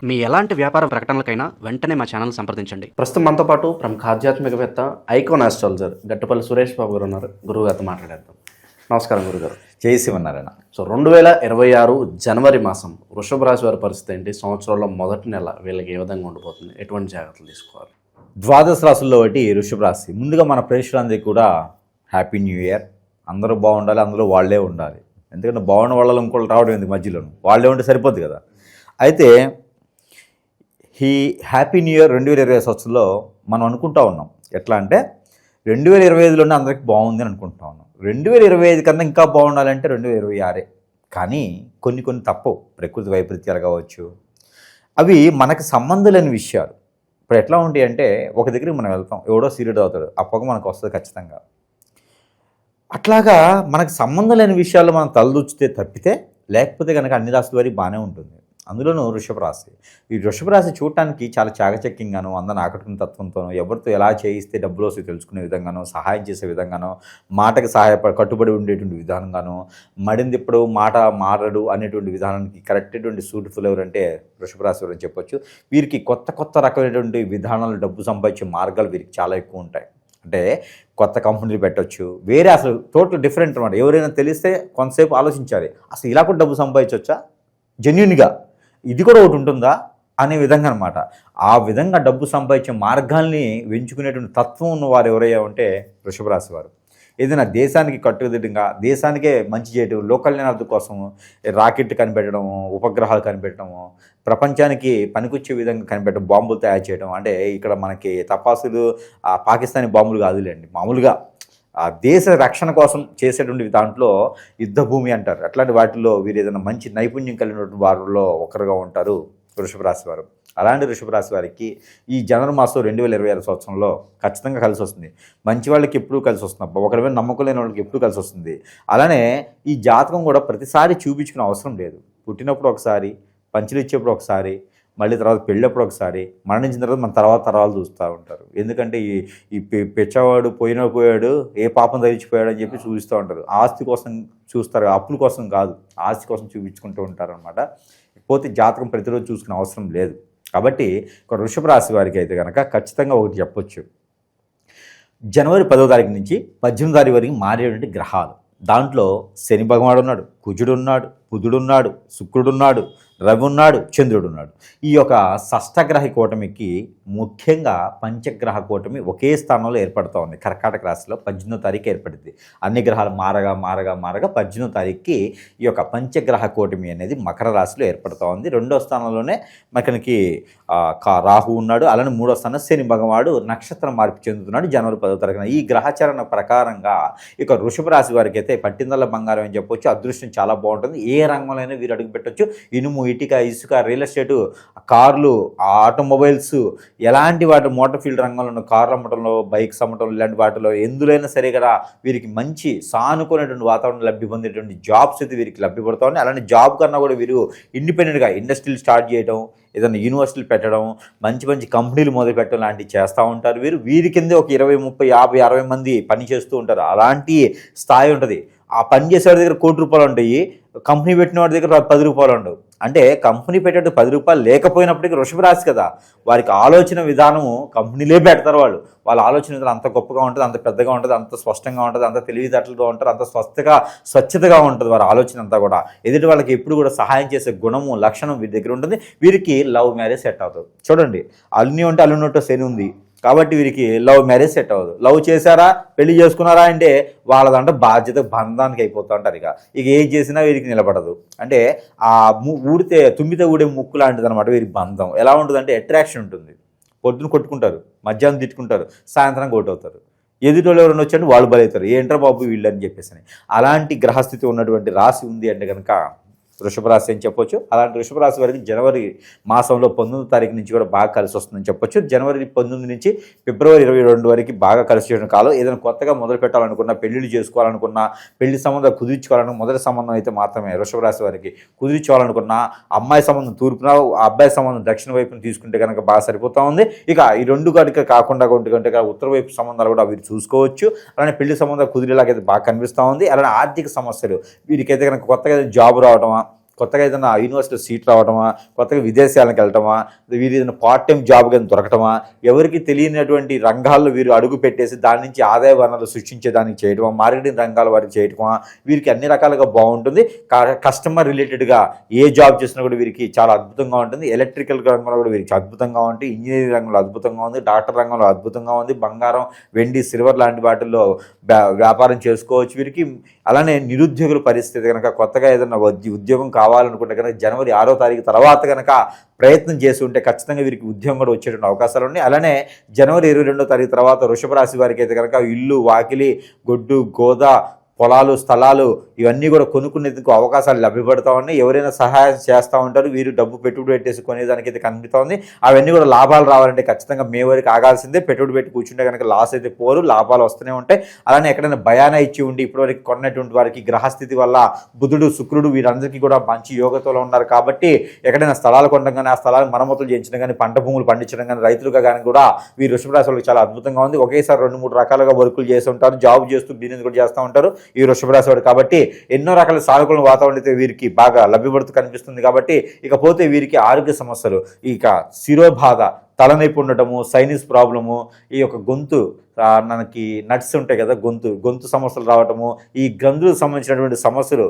మీ ఎలాంటి వ్యాపార ప్రకటనలకైనా వెంటనే మా ఛానల్ సంప్రదించండి. ప్రస్తుతం మనతో పాటు ప్రముఖ ఆధ్యాత్మికవేత్త ఐకాన్ ఆస్ట్రాలజర్ గట్టపల్లి సురేష్ బాబు గారు ఉన్నారు. గురువుగారితో మాట్లాడేద్దాం. నమస్కారం గురుగారు. జయశివనారాయణ. సో 2026 జనవరి మాసం వృషభ రాశి వారి పరిస్థితి ఏంటి? సంవత్సరంలో మొదటి నెల వీళ్ళకి ఏ విధంగా ఉండిపోతుంది? ఎటువంటి జాగ్రత్తలు తీసుకోవాలి? ద్వాదశ రాశుల్లో ఒకటి వృషభ రాశి. ముందుగా మన ప్రేక్షకులందరికీ కూడా హ్యాపీ న్యూ ఇయర్. అందరూ బాగుండాలి, అందరూ వాళ్ళే ఉండాలి. ఎందుకంటే బాగున్న వాళ్ళలో ఇంకోళ్ళు రావడం ఎందుకు మధ్యలోను, వాళ్ళే ఉంటే సరిపోద్ది కదా. అయితే ఈ హ్యాపీ న్యూ ఇయర్ 2020 సంవత్సరంలో మనం అనుకుంటా ఉన్నాం. ఎట్లా అంటే 2025లోనే అందరికీ బాగుంది అని అనుకుంటా ఉన్నాం. 2025 కన్నా ఇంకా బాగుండాలంటే 2026. కానీ కొన్ని తప్పవు. ప్రకృతి వైపరీత్యాలు కావచ్చు, అవి మనకు సంబంధం లేని విషయాలు. ఇప్పుడు ఎట్లా ఉంటాయి అంటే, ఒక దగ్గరికి మనం వెళ్తాం, ఎవడో సీరియడ్ అవుతాడు, ఆ పొగ మనకు వస్తుంది ఖచ్చితంగా. అట్లాగా మనకు సంబంధం లేని విషయాల్లో మనం తలదూచితే తప్పితే, లేకపోతే కనుక అన్ని రాశుల వారికి బాగానే ఉంటుంది. అందులోనూ వృషభ రాశి. ఈ వృషభ రాశి చూడటానికి చాలా చాకచక్యంగాను, అందరిని ఆకట్టుకునే తత్వంతోనూ, ఎవరితో ఎలా చేయిస్తే డబ్బులు వస్తే తెలుసుకునే విధంగానో, సహాయం చేసే విధంగానో, మాటకి కట్టుబడి ఉండేటువంటి విధానంగానో, మడిందిప్పుడు మాట మారడు అనేటువంటి విధానానికి కరెక్టటువంటి సూట్ఫుల్ ఎవరంటే వృషభ రాశి ఎవరని చెప్పొచ్చు. వీరికి కొత్త రకమైనటువంటి విధానాలు, డబ్బు సంపాదించే మార్గాలు వీరికి చాలా ఎక్కువ ఉంటాయి. అంటే కొత్త కంపెనీలు పెట్టవచ్చు, వేరే అసలు టోటల్ డిఫరెంట్ అనమాట. ఎవరైనా తెలిస్తే కొంతసేపు ఆలోచించాలి, అసలు ఇలా కూడా డబ్బు సంపాదించవచ్చా, జెన్యున్గా ఇది కూడా ఒకటి ఉంటుందా అనే విధంగా అనమాట. ఆ విధంగా డబ్బు సంపాదించే మార్గాల్ని ఎంచుకునేటువంటి తత్వం ఉన్న వారు ఎవరయ్యా ఉంటే వృషభ రాశి వారు. ఏదైనా దేశానికి కట్టుదిట్టంగా, దేశానికే మంచి చేయడం, లోక కళ్యాణార్థం కోసం రాకెట్ కనిపెట్టడము, ఉపగ్రహాలు కనిపెట్టడము, ప్రపంచానికి పనికొచ్చే విధంగా కనిపెట్టడం, బాంబులు తయారు చేయడం. అంటే ఇక్కడ మనకి తపాసులు పాకిస్తానీ బాంబులు కాదులేండి, మామూలుగా ఆ దేశ రక్షణ కోసం చేసేటువంటి దాంట్లో యుద్ధ భూమి అంటారు. అట్లాంటి వాటిల్లో వీరు ఏదైనా మంచి నైపుణ్యం కలిగినటువంటి వారిలో ఒకరుగా ఉంటారు వృషభ రాశి వారు. అలాంటి వృషభ రాశి వారికి ఈ జనవరి మాసం 2026 సంవత్సరంలో ఖచ్చితంగా కలిసి వస్తుంది. మంచి వాళ్ళకి ఎప్పుడూ కలిసి వస్తుంది, ఒకరి మీద నమ్మకం లేని వాళ్ళకి ఎప్పుడూ కలిసి వస్తుంది. అలానే ఈ జాతకం కూడా ప్రతిసారి చూపించుకునే అవసరం లేదు. పుట్టినప్పుడు ఒకసారి, పంచులు ఇచ్చేప్పుడు ఒకసారి, మళ్ళీ తర్వాత పెళ్ళప్పుడు ఒకసారి, మరణించిన తర్వాత మన తర్వాత తరాలు చూస్తూ ఉంటారు. ఎందుకంటే ఈ పెచ్చవాడు పోయాడు, ఏ పాపం ధరించిపోయాడు అని చెప్పి చూపిస్తూ ఉంటారు. ఆస్తి కోసం చూస్తారు, అప్పుల కోసం కాదు, ఆస్తి కోసం చూపించుకుంటూ ఉంటారు అనమాట. పోతే జాతకం ప్రతిరోజు చూసుకునే అవసరం లేదు. కాబట్టి ఒక వృషభ రాశి వారికి అయితే కనుక ఖచ్చితంగా ఒకటి చెప్పొచ్చు. జనవరి 10వ తారీఖు నుంచి 18వ తారీఖు వరకు మారేటువంటి గ్రహాలు, దాంట్లో శని భగవానుడు ఉన్నాడు, కుజుడు ఉన్నాడు, బుధుడు ఉన్నాడు, శుక్రుడు ఉన్నాడు, రవి ఉన్నాడు, చంద్రుడు ఉన్నాడు. ఈ యొక్క షష్టగ్రహ కూటమికి ముఖ్యంగా పంచగ్రహ కూటమి ఒకే స్థానంలో ఏర్పడుతూ ఉంది. కర్కాటక రాశిలో 18వ తారీఖు ఏర్పడింది. అన్ని గ్రహాలు మారగా 18వ తారీఖుకి ఈ యొక్క పంచగ్రహ కూటమి అనేది మకర రాశిలో ఏర్పడుతూ ఉంది. 2వ స్థానంలోనే మనకి రాహు ఉన్నాడు. అలానే 3వ స్థానం శని భగవానుడు నక్షత్రం మార్పు చెందుతున్నాడు జనవరి 10వ తారీఖున. ఈ గ్రహచరణ ప్రకారంగా ఇక వృషభ రాశి వారికి అయితే పట్టిందల్ల బంగారం అని చెప్పొచ్చు. అదృష్టం చాలా బాగుంటుంది. ఏ రంగంలోనైనా వీరు అడుగు పెట్టవచ్చు. ఇనుము, ఇటుక, ఇసుక, రియల్ ఎస్టేటు, కార్లు, ఆటోమొబైల్స్, ఎలాంటి వాటి మోటార్ ఫీల్డ్ రంగంలో ఉన్న కార్లు అమ్మటంలో, బైక్స్ అమ్మటంలో, ఇలాంటి వాటిలో ఎందులైనా సరే కదా వీరికి మంచి సానుకూలమైనటువంటి వాతావరణం లబ్ధి పొందేటువంటి జాబ్స్ అయితే వీరికి లభ్యపడుతూ ఉన్నాయి. అలాంటి జాబ్ కన్నా కూడా వీరు ఇండిపెండెంట్గా ఇండస్ట్రీలు స్టార్ట్ చేయడం, ఏదైనా యూనివర్సిటీలు పెట్టడం, మంచి కంపెనీలు మొదలు పెట్టడం లాంటివి చేస్తూ ఉంటారు. వీరి కిందే ఒక 20, 30, 50, 60 మంది పని చేస్తూ ఉంటారు. అలాంటి స్థాయి ఉంటుంది. ఆ పని చేసేవాడి దగ్గర ₹1,00,00,000 ఉంటాయి, కంపెనీ పెట్టిన వాడి దగ్గర ₹10 ఉండవు. అంటే కంపెనీ పెట్టేట్టు ₹10 లేకపోయినప్పటికీ వృషభ రాశి కదా, వారికి ఆలోచన విధానము కంపెనీలే పెడతారు. వాళ్ళ ఆలోచన విధానం అంత గొప్పగా ఉంటుంది, అంత పెద్దగా ఉంటుంది, అంత స్పష్టంగా ఉంటుంది, అంత తెలివితేటలుగా ఉంటారు, అంత స్వచ్ఛతగా ఉంటుంది వారి ఆలోచన అంతా కూడా. ఎదుటి వాళ్ళకి ఎప్పుడు కూడా సహాయం చేసే గుణము, లక్షణం వీరి దగ్గర ఉంటుంది. వీరికి లవ్ మ్యారేజ్ సెట్ అవుతుంది. చూడండి, అల్లుని ఉంటే అల్లున్నట్టు శని ఉంది కాబట్టి వీరికి లవ్ మ్యారేజ్ సెట్ అవ్వదు. లవ్ చేశారా, పెళ్లి చేసుకున్నారా అంటే వాళ్ళదంటే బాధ్యత బంధానికి అయిపోతూ ఉంటారు. ఇక ఏం చేసినా వీరికి నిలబడదు. అంటే ఆ తుమ్మితే ఊడే ముక్కు లాంటిది అనమాట వీరికి బంధం. ఎలా ఉంటుందంటే అట్రాక్షన్ ఉంటుంది. పొద్దున కొట్టుకుంటారు, మధ్యాహ్నం తిట్టుకుంటారు, సాయంత్రం కొట్టవుతారు. ఎదుటోళ్ళు ఎవరైనా వచ్చారంటే వాళ్ళు బలవుతారు, ఏంట్రా బాబు వీళ్ళు అని చెప్పేసి. అలాంటి గ్రహస్థితి ఉన్నటువంటి రాశి ఉంది అంటే కనుక వృషభ రాశి అని చెప్పొచ్చు. అలాంటి వృషభ రాశి వారికి జనవరి మాసంలో 19వ తారీఖు నుంచి కూడా బాగా కలిసి వస్తుందని చెప్పొచ్చు. జనవరి 19 నుంచి ఫిబ్రవరి 22 వరకు బాగా కలిసి చేయడం కాలం. ఏదైనా కొత్తగా మొదలు పెట్టాలనుకున్నా, పెళ్లిళ్ళు చేసుకోవాలనుకున్నా, పెళ్లి సంబంధం కుదిర్చుకోవాలనుకున్న, మొదటి సంబంధం అయితే మాత్రమే వృషభ రాశి వారికి కుదిర్చుకోవాలనుకున్నా, అమ్మాయి సంబంధం తూర్పున, అబ్బాయి సంబంధం దక్షిణ వైపున తీసుకుంటే కనుక బాగా సరిపోతూ ఉంది. ఇక ఈ రెండు కనుక కాకుండా ఉత్తర వైపు సంబంధాలు కూడా వీరు చూసుకోవచ్చు. అలానే పెళ్లి సంబంధాలు కుదిరేలాగైతే బాగా కనిపిస్తూ ఉంది. అలానే ఆర్థిక సమస్యలు వీరికైతే కనుక కొత్తగా జాబ్ రావడమా, కొత్తగా ఏదైనా యూనివర్సిటీలో సీట్ రావడమా, కొత్తగా విదేశాలకు వెళ్ళటమా, వీరు ఏదైనా పార్ట్ టైం జాబ్ కానీ దొరకటమా, ఎవరికి తెలియనటువంటి రంగాల్లో వీరు అడుగు పెట్టేసి దాని నుంచి ఆదాయ వనరులు సృష్టించేదానికి చేయడమా, మార్కెటింగ్ రంగాల వారికి చేయటమా, వీరికి అన్ని రకాలుగా బాగుంటుంది. కస్టమర్ రిలేటెడ్గా ఏ జాబ్ చేసినా కూడా వీరికి చాలా అద్భుతంగా ఉంటుంది. ఎలక్ట్రికల్ రంగంలో కూడా వీరికి అద్భుతంగా ఉంటుంది. ఇంజనీరింగ్ రంగంలో అద్భుతంగా ఉంది. డాక్టర్ రంగంలో అద్భుతంగా ఉంది. బంగారం, వెండి, సిల్వర్ లాంటి వాటిల్లో వ్యాపారం చేసుకోవచ్చు వీరికి. అలానే నిరుద్యోగుల పరిస్థితి కనుక కొత్తగా ఏదైనా ఉద్యోగం కావాలనుకుంటే కనుక జనవరి 6వ తారీఖు తర్వాత కనుక ప్రయత్నం చేసి ఉంటే ఖచ్చితంగా వీరికి ఉద్యోగం కూడా వచ్చేటువంటి అవకాశాలు ఉన్నాయి. అలానే జనవరి 22వ తారీఖు తర్వాత వృషభ రాశి వారికి అయితే కనుక ఇల్లు, వాకిలి, గొడ్డు, గోద, పొలాలు, స్థలాలు ఇవన్నీ కూడా కొనుక్కునేందుకు అవకాశాలు లభ్యపడుతూ ఉన్నాయి. ఎవరైనా సహాయం చేస్తూ ఉంటారు. వీరు డబ్బు పెట్టుబడి పెట్టేసి కొనేదానికి అయితే కనిపిస్తూ ఉంది. అవన్నీ కూడా లాభాలు రావాలంటే ఖచ్చితంగా మే వరకు ఆగాల్సిందే. పెట్టుబడి పెట్టి కూర్చుంటే కనుక లాస్ అయితే పోరు, లాభాలు వస్తూనే ఉంటాయి. అలానే ఎక్కడైనా భయాన ఇచ్చి ఉండి ఇప్పటివరకు కొన్నటువంటి వారికి గ్రహస్థితి వల్ల బుధుడు, శుక్రుడు వీరందరికీ కూడా మంచి యోగతలో ఉన్నారు కాబట్టి ఎక్కడైనా స్థలాలు కొనడం కానీ, ఆ స్థలాలను మరమ్మతులు చేయించడం కానీ, పంట భూములు పండించడం కానీ, రైతులుగా కానీ కూడా వీరు వృషభ రాశి వాళ్ళకి చాలా అద్భుతంగా ఉంది. ఒకేసారి 2-3 రకాలుగా వర్కులు చేస్తూ ఉంటారు. జాబ్ చేస్తూ బిజినెస్ కూడా చేస్తూ ఉంటారు ఈ వృషభ రాశి వాడు. కాబట్టి ఎన్నో రకాల సానుకూల వాతావరణం అయితే వీరికి బాగా లభ్యపడుతూ కనిపిస్తుంది. కాబట్టి ఇకపోతే వీరికి ఆరోగ్య సమస్యలు, ఇక శిరోబాధ, తలనొప్పి ఉండటము, సైనస్ ప్రాబ్లము, ఈ యొక్క గొంతు మనకి నట్స్ ఉంటాయి కదా, గొంతు సమస్యలు రావటము, ఈ గ్రంథులకు సంబంధించినటువంటి సమస్యలు,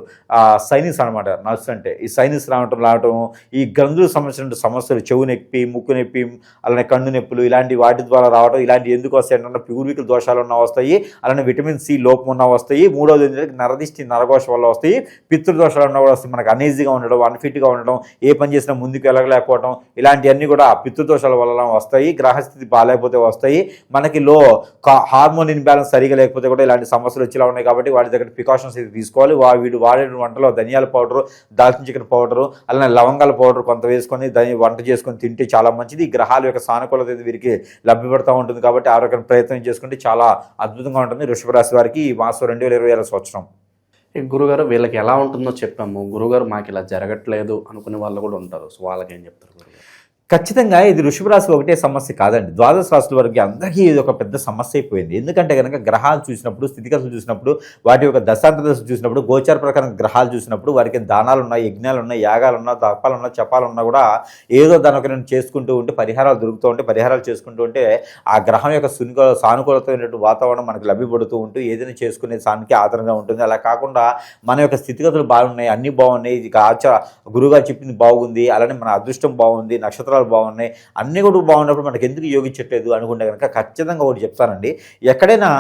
సైనస్ అనమాట. నట్స్ అంటే ఈ సైనస్ రావటము, ఈ గ్రంథులకు సంబంధించినటువంటి సమస్యలు, చెవు నొప్పి, ముక్కు నొప్పి, అలానే కన్ను నొప్పులు, ఇలాంటి వాటి ద్వారా రావడం. ఇలాంటి ఎందుకు వస్తాయి అంటే పూర్వీకుల దోషాలు ఉన్న వస్తాయి. అలానే విటమిన్ సి లోపం ఉన్న వస్తాయి. మూడవది ఏంటంటే నరదిష్టి, నరఘోష వల్ల వస్తాయి. పితృదోషాలు ఉన్న కూడా వస్తాయి. మనకు అనీజీగా ఉండడం, అన్ఫిట్గా ఉండడం, ఏ పని చేసినా ముందుకు వెళ్ళలేకపోవడం, ఇలాంటివన్నీ కూడా పితృదోషాల వల్ల వస్తాయి. గ్రహస్థితి బాగాలేకపోతే వస్తాయి. మనకి హార్మోన్ ఇన్బ్యాలెన్స్ సరిగా లేకపోతే కూడా ఇలాంటి సమస్యలు వచ్చేలా ఉన్నాయి. కాబట్టి వాటి దగ్గర ప్రికాషన్స్ అయితే తీసుకోవాలి. వీడు వాడే వంటలో ధనియాల పౌడరు, దాల్చిన చెక్కర పౌడరు, అలానే లవంగాల పౌడర్ కొంత వేసుకొని వంట చేసుకొని తింటే చాలా మంచిది. ఈ గ్రహాల యొక్క సానుకూలత వీరికి లభ్యపడుతూ ఉంటుంది. కాబట్టి ఆరోగ్యం ప్రయత్నం చేసుకుంటే చాలా అద్భుతంగా ఉంటుంది వృషభ రాశి వారికి ఈ మాసం 2020 సంవత్సరం. గురుగారు వీళ్ళకి ఎలా ఉంటుందో చెప్పాము. గురుగారు మాకు ఇలా జరగట్లేదు అనుకునే వాళ్ళు కూడా ఉంటారు. సో వాళ్ళకి ఏం చెప్తారు గురుగారు? ఖచ్చితంగా ఇది వృషభ రాశి ఒకటే సమస్య కాదండి. ద్వాదశ రాశుల వరకు అందరికీ ఇది ఒక పెద్ద సమస్య అయిపోయింది. ఎందుకంటే కనుక గ్రహాలు చూసినప్పుడు, స్థితిగతులు చూసినప్పుడు, వాటి యొక్క దశాంత దశ చూసినప్పుడు, గోచార ప్రకారం గ్రహాలు చూసినప్పుడు వారికి దానాలు ఉన్నాయి, యజ్ఞాలు ఉన్నాయి, యాగాలు ఉన్నా, తపాలు ఉన్నా, జపాలు ఉన్నా కూడా ఏదో దాని ఒక చేసుకుంటూ ఉంటే పరిహారాలు దొరుకుతూ ఉంటే, పరిహారాలు చేసుకుంటూ ఉంటే ఆ గ్రహం యొక్క సానుకూలతమైనటువంటి వాతావరణం మనకు లభ్యపడుతూ ఉంటూ ఏదైనా చేసుకునే సానికి ఆధారంగా ఉంటుంది. అలా కాకుండా మన యొక్క స్థితిగతులు బాగున్నాయి, అన్నీ బాగున్నాయి, ఇది గురువుగారు చెప్పింది బాగుంది, అలానే మన అదృష్టం బాగుంది, నక్షత్రాలు బాగున్నాయి, అన్నీ కూడా బాగున్నప్పుడు మనకి ఎందుకు యోగించట్లేదు అనుకుంటే కనుక ఖచ్చితంగా ఒకటి చెప్తానండి. ఎక్కడైనా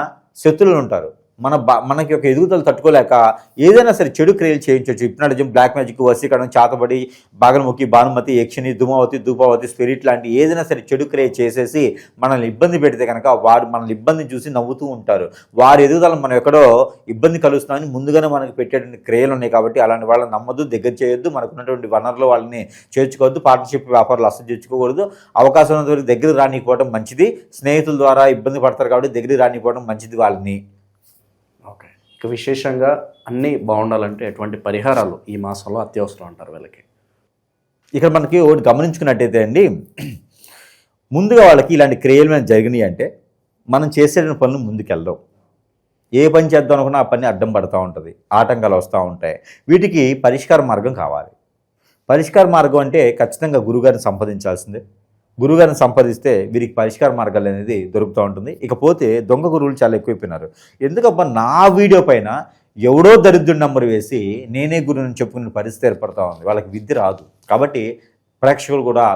శత్రువులు ఉంటారు. మనకి ఒక ఎదుగుదల తట్టుకోలేక ఏదైనా సరే చెడు క్రియలు చేయించవచ్చు. హిప్నాటిజం, బ్లాక్ మ్యాజిక్, వశీకరణం, చాతబడి, బాగనముఖి, భానుమతి, యక్షిని, ధూమావతి, ధూపావతి, స్పిరిట్ లాంటి ఏదైనా సరే చెడు క్రియ చేసేసి మనల్ని ఇబ్బంది పెడితే కనుక వారు మనల్ని ఇబ్బందిని చూసి నవ్వుతూ ఉంటారు. వారి ఎదుగుదల మనం ఎక్కడో ఇబ్బంది కలుస్తున్నామని ముందుగానే మనకు పెట్టేటువంటి క్రియలు ఉన్నాయి. కాబట్టి అలాంటి వాళ్ళని నమ్మద్దు, దగ్గర చేయొద్దు, మనకు ఉన్నటువంటి వనరులు వాళ్ళని చేర్చుకోవద్దు, పార్ట్నర్షిప్ వ్యాపారాలు అసలు చేర్చుకోకూడదు. అవకాశం ఉన్నంత వరకు దగ్గర రానిపోవడం మంచిది. స్నేహితుల ద్వారా ఇబ్బంది పడతారు కాబట్టి దగ్గర రానిపోవడం మంచిది వాళ్ళని. ఓకే, ఇక విశేషంగా అన్నీ బాగుండాలంటే ఎటువంటి పరిహారాలు ఈ మాసంలో అత్యవసరం అంటారు వీళ్ళకి? ఇక్కడ మనకి ఒకటి గమనించుకున్నట్టయితే అండి, ముందుగా వాళ్ళకి ఇలాంటి క్రియలు మీద జరిగినాయి అంటే మనం చేసే పనులు ముందుకెళ్దాం. ఏ పని చేద్దాం అనుకున్నా ఆ పని అడ్డం పడుతూ ఉంటుంది, ఆటంకాలు వస్తూ ఉంటాయి. వీటికి పరిష్కార మార్గం కావాలి. పరిష్కార మార్గం అంటే ఖచ్చితంగా గురువుగారిని సంపాదించాల్సిందే. గురువుగారిని సంపాదిస్తే వీరికి పరిష్కార మార్గాలు అనేది దొరుకుతూ ఉంటుంది. ఇకపోతే దొంగ గురువులు చాలా ఎక్కువైపోయినారు. ఎందుకబ్బా నా వీడియో పైన ఎవడో దరిద్రుడి నంబర్ వేసి నేనే గురువుని చెప్పుకునే పరిస్థితి ఏర్పడుతూ ఉంది. వాళ్ళకి విద్య రాదు. కాబట్టి ప్రేక్షకులు కూడా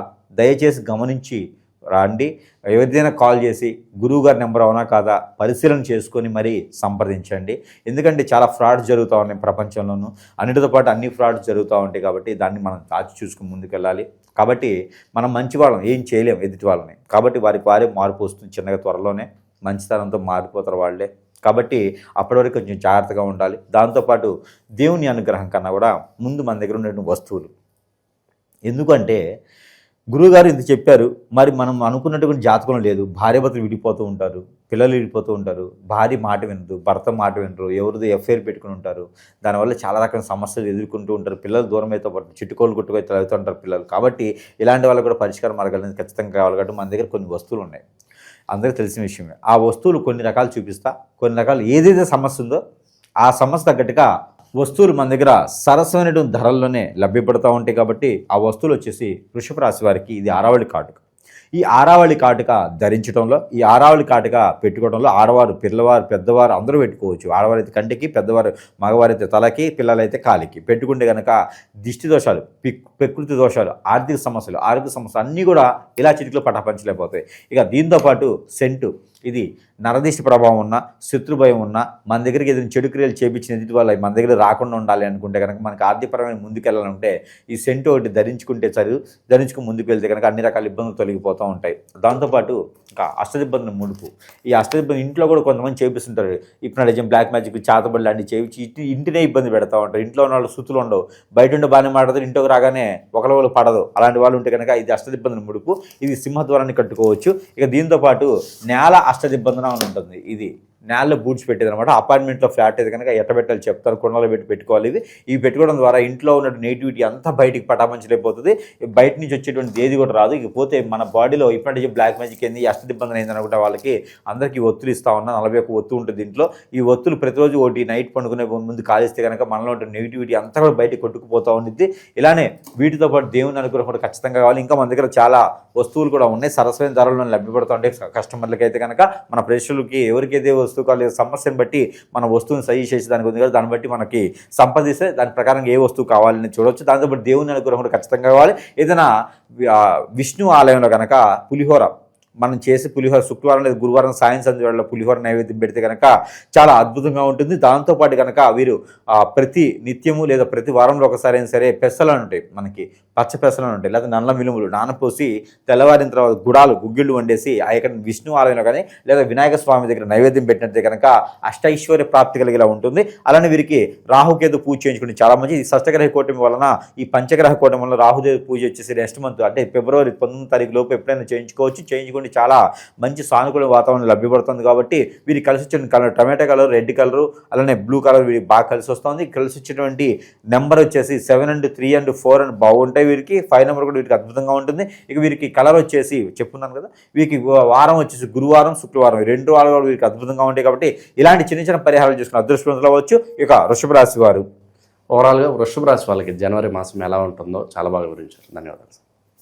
దయచేసి గమనించి రండి. ఎవరిదైనా కాల్ చేసి గురువుగారి నెంబర్ అవునా కాదా పరిశీలన చేసుకొని మరీ సంప్రదించండి. ఎందుకంటే చాలా ఫ్రాడ్స్ జరుగుతూ ఉన్నాయి ప్రపంచంలోనూ. అన్నిటితో పాటు అన్ని ఫ్రాడ్స్ జరుగుతూ ఉంటాయి. కాబట్టి దాన్ని మనం దాచి చూసుకుని ముందుకెళ్ళాలి. కాబట్టి మనం మంచి వాళ్ళం ఏం చేయలేం ఎదుటి వాళ్ళని. కాబట్టి వారే మార్పు వస్తుంది చిన్నగా, త్వరలోనే మంచితనంతో మారిపోతారు వాళ్ళే. కాబట్టి అప్పటి వరకు కొంచెం జాగ్రత్తగా ఉండాలి. దాంతోపాటు దేవుని అనుగ్రహం కన్నా కూడా ముందు మన దగ్గర ఉన్నటువంటి వస్తువులు. ఎందుకంటే గురువుగారు ఇంత చెప్పారు, మరి మనం అనుకున్నటువంటి జాతకం లేదు. భార్యాభర్తలు విడిపోతూ ఉంటారు, పిల్లలు విడిపోతూ ఉంటారు, భార్య మాట వినరు, భర్త మాట వినరు, ఎవరిదో ఎఫ్ఐఆర్ పెట్టుకుని ఉంటారు. దానివల్ల చాలా రకాల సమస్యలు ఎదుర్కొంటూ ఉంటారు. పిల్లలు దూరం అయితే చిట్టుకోలు గుట్టుకొని అవుతూ ఉంటారు పిల్లలు. కాబట్టి ఇలాంటి వాళ్ళకు కూడా పరిష్కార మార్గాలు అనేది ఖచ్చితంగా కావాలి. కాబట్టి మన దగ్గర కొన్ని వస్తువులు ఉన్నాయి, అందరికీ తెలిసిన విషయమే. ఆ వస్తువులు కొన్ని రకాలు చూపిస్తా, కొన్ని రకాలు ఏదైతే సమస్య ఉందో ఆ సమస్య తగ్గట్టుగా వస్తువులు మన దగ్గర సరసమైనటువంటి ధరల్లోనే లభ్యపడుతూ ఉంటాయి కాబట్టి ఆ వస్తువులు వచ్చేసి వృషభ రాశి వారికి ఇది ఆరావళి కాటుక. ఈ ఆరావళి కాటుక ధరించడంలో, ఈ ఆరావళి కాటుక పెట్టుకోవడంలో ఆడవారు, పిల్లవారు, పెద్దవారు అందరూ పెట్టుకోవచ్చు. ఆడవారైతే కంటికి, పెద్దవారు మగవారైతే తలకి, పిల్లలైతే కాలికి పెట్టుకుంటే కనుక దిష్టి దోషాలు, ప్రకృతి దోషాలు, ఆర్థిక సమస్యలు అన్నీ కూడా ఇలా చిటికలో పటాపంచలేకపోతాయి. ఇక దీంతోపాటు సెంటు, ఇది నరదిష్టి ప్రభావం ఉన్న, శత్రు భయం ఉన్న, మన దగ్గరికి ఏదైనా చెడు క్రియలు చేపించిన ఎదుటి వల్ల మన దగ్గర రాకుండా ఉండాలి అనుకుంటే కనుక, మనకు ఆర్థికపరమైన ముందుకెళ్ళాలంటే ఈ సెంటు ఒకటి ధరించుకుంటే ధరించుకుని ముందుకు వెళ్తే కనుక అన్ని రకాల ఇబ్బందులు తొలగిపోతూ ఉంటాయి. దాంతోపాటు ఇంకా అష్టదిబ్బందుల ముడుపు, ఈ అష్టదిబ్బంది ఇంట్లో కూడా కొంతమంది చేపిస్తుంటారు. ఇప్పుడు బ్లాక్ మ్యాజిక్, చాతబడి లాంటివి చేయించి ఇంటినే ఇబ్బంది పెడతా ఉంటారు. ఇంట్లో ఉన్న వాళ్ళు సుతులు ఉండవు, బయట ఉండి బాగానే మాట్లాడతారు, ఇంట్లోకి రాగానే ఒకరు పడదు. అలాంటి వాళ్ళు ఉంటే కనుక ఇది అష్టదిబ్బందుల ముడుపు. ఇది సింహద్వారాన్ని కట్టుకోవచ్చు. ఇక దీంతోపాటు నేల అష్టదిబ్బందన అని ఉంటుంది. ఇది నేలలో బూడ్చి పెట్టేది అనమాట. అపార్ట్మెంట్లో ఫ్లాట్ అయితే కనుక ఎట్టబెట్టాలి చెప్తారు, కొండలో పెట్టుకోవాలి. ఇవి పెట్టుకోవడం ద్వారా ఇంట్లో ఉన్న నెగిటివిటీ అంతా బయటికి పటాపంచలేకపోతుంది. బయట నుంచి వచ్చేటువంటి ఏది కూడా రాదు. ఇకపోతే మన బాడీలో ఇప్పటి బ్లాక్ మ్యాజిక్ ఏంది, అష్టదిబ్బందన ఏంది అనుకుంటే వాళ్ళకి అందరికీ ఒత్తులు ఇస్తా ఉన్నా. 41 ఒత్తు ఉంటుంది దీంట్లో. ఈ ఒత్తులు ప్రతిరోజు ఒకటి నైట్ పండుకునే ముందు కాలిస్తే కనుక మనలో ఉండే నెగిటివిటీ అంతా కూడా బయటికి కొట్టుకుపోతూ ఉంటుంది. ఇలానే వీటితో పాటు దేవుని అనుగ్రహం కూడా ఖచ్చితంగా కావాలి. ఇంకా మన దగ్గర చాలా వస్తువులు కూడా ఉన్నాయి, సరసమైన ధరల్లో లభ్యపడుతూ ఉంటాయి. కస్టమర్లకి అయితే కనుక, మన ప్రేక్షకులకి ఎవరికైతే వస్తువు కాలేదు సమస్యను బట్టి మన వస్తువుని సజెస్ట్ చేసి దానికి ఉంది కదా, దాన్ని బట్టి మనకి సంపాదిస్తే దాని ప్రకారం ఏ వస్తువు కావాలని చూడవచ్చు. దాంతోపాటు దేవుని అనుగ్రహం కూడా ఖచ్చితంగా కావాలి. ఏదైనా విష్ణు ఆలయంలో కనుక పులిహోర మనం చేసి పులిహోర శుక్రవారం లేదా గురువారం సాయంత్రం వేళ పులిహోర నైవేద్యం పెడితే కనుక చాలా అద్భుతంగా ఉంటుంది. దాంతోపాటు కనుక వీరు ప్రతి నిత్యము లేదా ప్రతి వారంలో ఒకసారి అయినా సరే పెసలు ఉంటాయి, మనకి పచ్చ పెసలు ఉంటాయి, లేదా నల్ల మినుములు నానపోసి తెల్లవారిన తర్వాత గుగ్గిళ్ళు వండేసి ఆ యొక్క విష్ణు ఆలయంలో కానీ లేదా వినాయక స్వామి దగ్గర నైవేద్యం పెట్టినట్టే కనుక అష్టైశ్వర్య ప్రాప్తి కలిగేలా ఉంటుంది. అలానే వీరికి రాహుకేతు పూజ చేయించుకుంటే చాలా మంచి. ఈ షష్టగ్రహ కూటమి వలన, ఈ పంచగ్రహ కూటమి వలన రాహుదేవి పూజ వచ్చేసి నెక్స్ట్ మంత్ అంటే ఫిబ్రవరి 19 తారీఖు లోపు ఎప్పుడైనా చేయించుకోవచ్చు. చాలా మంచి సానుకూల వాతావరణం లభ్యపడుతుంది. కాబట్టి వీరికి కలిసి వచ్చిన కలర్ టమాటా కలర్, రెడ్ కలరు, అలానే బ్లూ కలర్ వీరికి బాగా కలిసి వస్తుంది. కలిసి వచ్చేటువంటి నెంబర్ వచ్చేసి 7 and 3 and 4 అని బాగుంటాయి. వీరికి 5 నెంబర్ కూడా వీరికి అద్భుతంగా ఉంటుంది. ఇక వీరికి కలర్ వచ్చేసి చెప్పున్నాను కదా, వీరికి వారం వచ్చేసి గురువారం, శుక్రవారం, 2 వారాలు కూడా వీరికి అద్భుతంగా ఉంటాయి. కాబట్టి ఇలాంటి చిన్న చిన్న పరిహారాలు చేసుకుని అదృష్టవంతులు అవ్వచ్చు. ఇక వృషభ రాశి వారు ఓవరాల్గా వృషభ రాశి వాళ్ళకి జనవరి మాసం ఎలా ఉంటుందో చాలా బాగా వివరించారు. ధన్యవాదాలు.